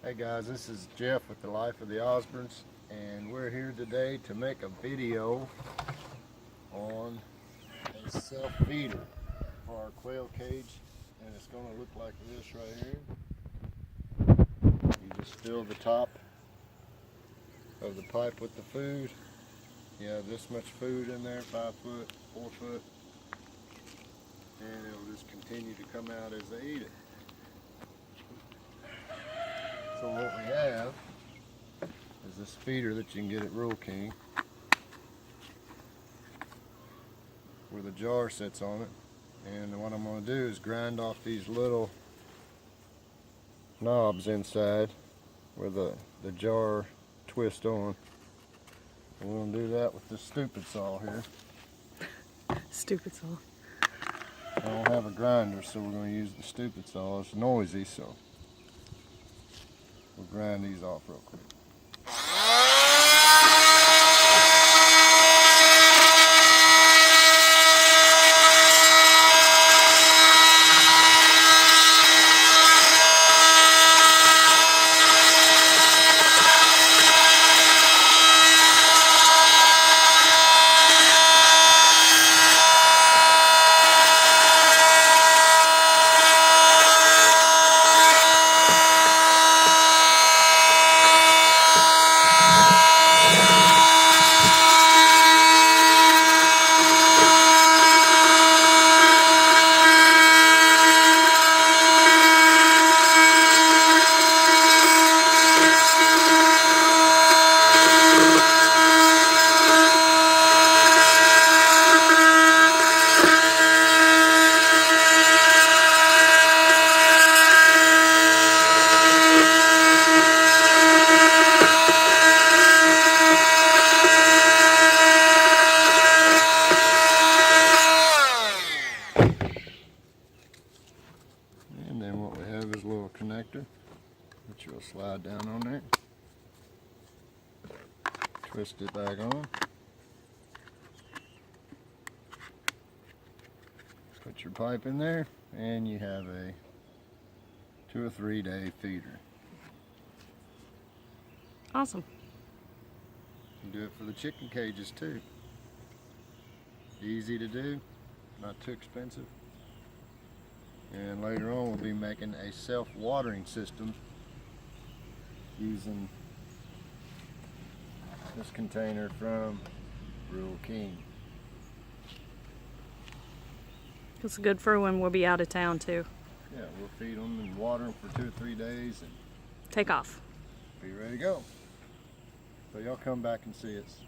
Hey guys, this is Jeff with the Life of the Osborns, and we're here today to make a video on a self-feeder for our quail cage, and it's going to look like this right here. You just fill the top of the pipe with the food. You have this much food in there, 5 foot, 4 foot, and it'll just continue to come out as they eat it. So what we have is this feeder that you can get at Rural King, where the jar sits on it. And what I'm going to do is grind off these little knobs inside where the jar twists on. And we're going to do that with this stupid saw here. Stupid saw. I don't have a grinder, so we're going to use the stupid saw. It's noisy, so we'll grind these off real quick. And then what we have is a little connector, which will slide down on there. Twist it back on. Put your pipe in there, and you have a 2 or 3 day feeder. Awesome. You can do it for the chicken cages too. Easy to do, not too expensive. And later on we'll be making a self-watering system using this container from Rural King. It's good for when we'll be out of town too. Yeah, we'll feed them and water them for 2 or 3 days and Take off. be ready to go. So y'all come back and see us.